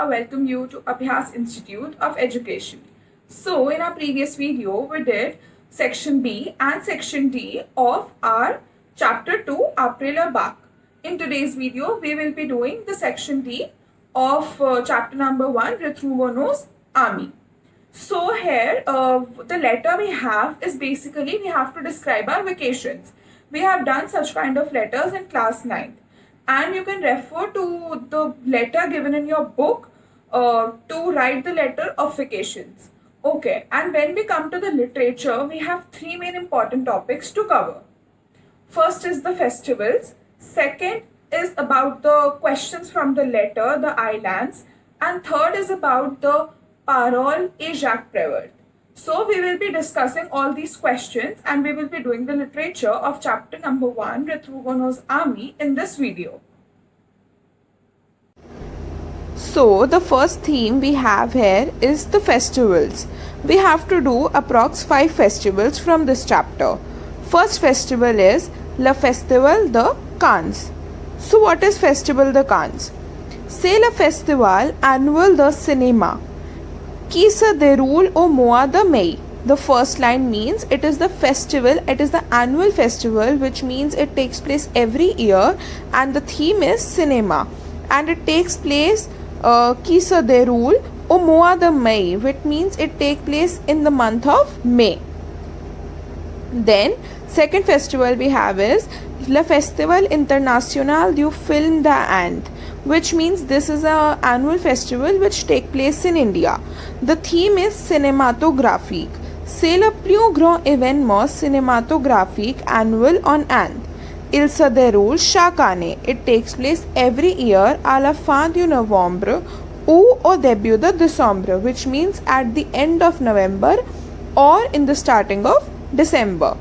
welcome you to Abhyas Institute of Education. So in our previous video, we did section B and section D of our chapter 2, April Bak. In today's video, we will be doing the section D of chapter number 1, Retrouvanos Army. So here, the letter we have is basically we have to describe our vacations. We have done such kind of letters in class 9th. And you can refer to the letter given in your book to write the letter of vacations. Okay, and when we come to the literature, we have three main important topics to cover. First is the festivals. Second is about the questions from the letter, the islands. And third is about the parole et Jacques Prévert. So we will be discussing all these questions and we will be doing the literature of chapter number 1, Retrouvanos Army, in this video. So the first theme we have here is the festivals. We have to do approx 5 festivals from this chapter. First festival is Le Festival de Cannes. So what is Festival de Cannes? C'est le festival annual de cinéma qui se déroule au mois de mai. The first line means it is the festival, it is the annual festival, which means it takes place every year and the theme is cinema. And it takes place qui se déroule au mois de mai, which means it takes place in the month of May. Then second festival we have is Le Festival International du Film d'Inde, which means this is an annual festival which takes place in India. The theme is cinématographique. C'est le plus grand événement cinématographique annuel en Inde. Il se déroule chaque année. It takes place every year à la fin du novembre ou au début de décembre, which means at the end of November or in the starting of December.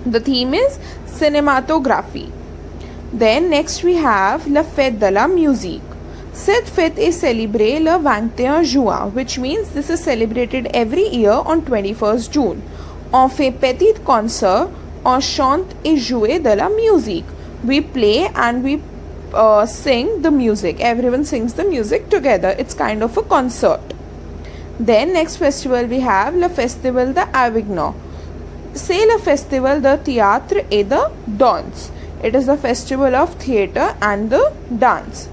The theme is cinématographie. Then next we have la fête de la musique. Cette fête est célébrée le 21 juin, which means this is celebrated every year on 21st June. On fait petit concert, on chante et joue de la musique. We play and we sing the music. Everyone sings the music together. It's kind of a concert. Then next festival we have le Festival de Avignon. C'est le festival de théâtre et de danse. It is the festival of theatre and the dance.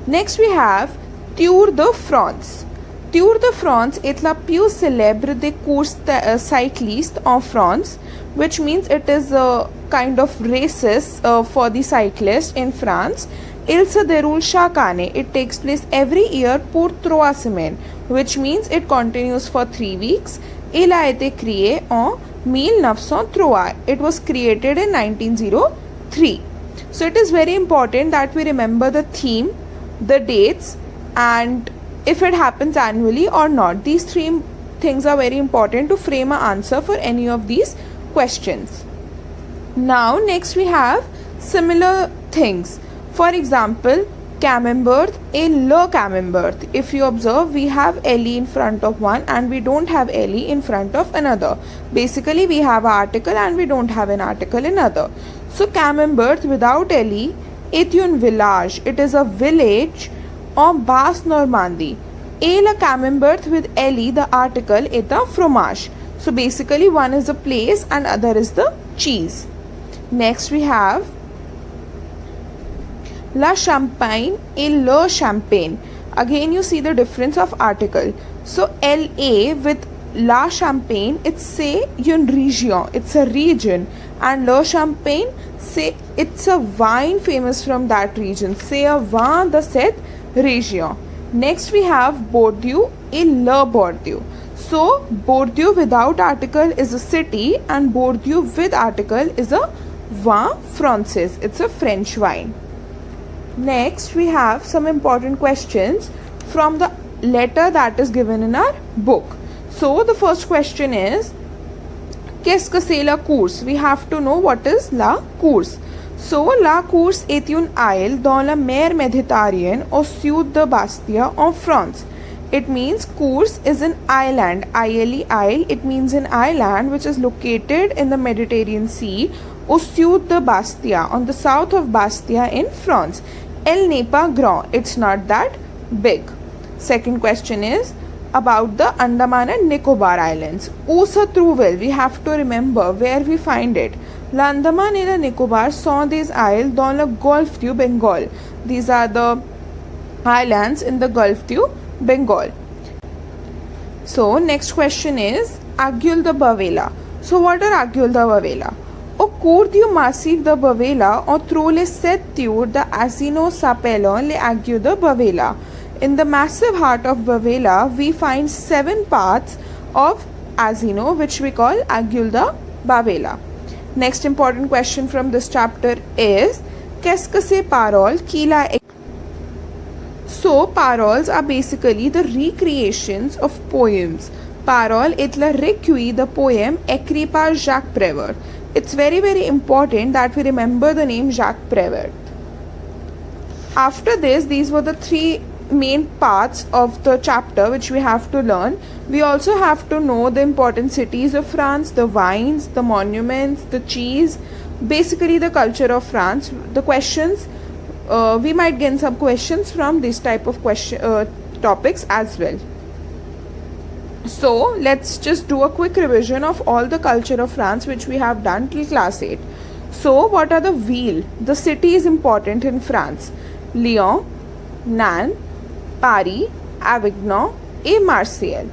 Next we have Tour de France. Tour de France est la plus célèbre des courses cyclistes en France, which means it is a kind of races for the cyclists in France. Il se déroule chaque année. It takes place every year pour 3 semaines, which means it continues for 3 weeks. Il a été créé en 1903. It was created in 1903. So it is very important that we remember the theme, the dates, and if it happens annually or not. These 3 things are very important to frame an answer for any of these questions. Now next we have similar things. For example, camembert et le camembert. If you observe, we have Ellie in front of one and we don't have Ellie in front of another. Basically, we have an article and we don't have an article in other. So, camembert without Ellie est un village. It is a village en Basse Normandie. Et le camembert with Ellie, the article, est un fromage. So, basically, one is the place and other is the cheese. Next, we have La Champagne et le Champagne. Again, you see the difference of article. So, LA with La Champagne, it's say une région. It's a region. And Le Champagne, say it's a wine famous from that region. C'est un vin de cette région. Next, we have Bordeaux et le Bordeaux. So, Bordeaux without article is a city and Bordeaux with article is a vin français. It's a French wine. Next, we have some important questions from the letter that is given in our book. So, the first question is, qu'est-ce que c'est la course? We have to know what is la course. So, la course est une île dans la mer Méditerranée au sud de Bastia en France. It means course is an island, isle, it means an island which is located in the Mediterranean Sea au sud de Bastia, on the south of Bastia in France. Elle n'est pas grand. It's not that big. Second question is about the Andaman and Nicobar Islands. Où se trouve-t-elle? We have to remember where we find it. L'Andaman et le Nicobar sont des îles dans le Golfe du Bengal. These are the islands in the Gulf du Bengal. So next question is Aiguilles de Bavela. So what are Aiguilles de Bavela? Au cours du massif de Bavela, on trouve les 7 tours de Asino s'appellant les Aiguilles de Bavela. In the massive heart of Bavela, we find 7 paths of Asino, which we call Aiguilles de Bavela. Next important question from this chapter is Qu'est-ce que ces paroles qu'il a écrites? So, paroles are basically the recreations of poems. Parole est le recueil de poèmes écrit par Jacques Prévert. It's very important that we remember the name Jacques Prévert. After this, these were the 3 main parts of the chapter which we have to learn. We also have to know the important cities of France, the wines, the monuments, the cheese, basically the culture of France. The questions, we might get some questions from this type of topics as well. So let's just do a quick revision of all the culture of France which we have done till class 8. So what are the villes? The city is important in France. Lyon, Nantes, Paris, Avignon et Marseille.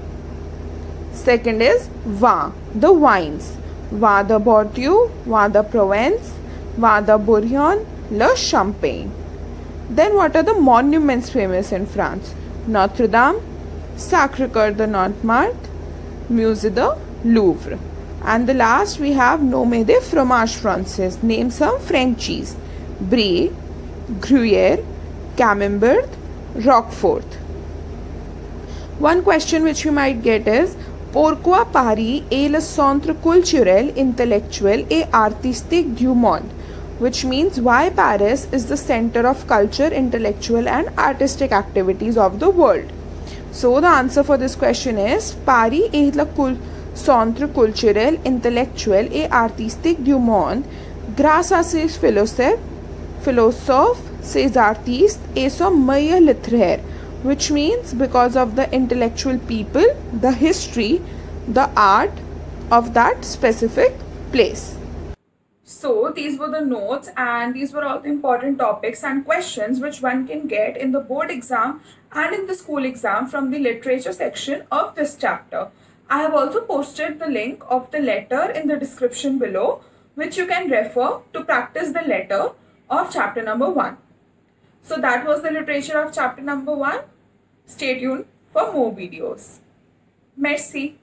Second is vin, the wines. Vin de Bordeaux, vin de Provence, vin de Bourgogne, le Champagne. Then what are the monuments famous in France? Notre Dame, Sacré-Cœur de Montmartre, Musée de Louvre. And the last we have Nom de fromage français. Name some French cheese. Brie, Gruyère, Camembert, Roquefort. One question which we might get is Pourquoi Paris est le centre culturel, intellectuel et artistique du monde? Which means why Paris is the center of culture, intellectual and artistic activities of the world. So the answer for this question is Paris est le centre culturel, intellectuel et artistique du monde grâce à ses philosophes, ses artistes et son meilleur littéraire, which means because of the intellectual people, the history, the art of that specific place. So these were the notes and these were all the important topics and questions which one can get in the board exam and in the school exam from the literature section of this chapter. I have also posted the link of the letter in the description below, which you can refer to practice the letter of chapter number 1. So that was the literature of chapter number 1. Stay tuned for more videos. Merci.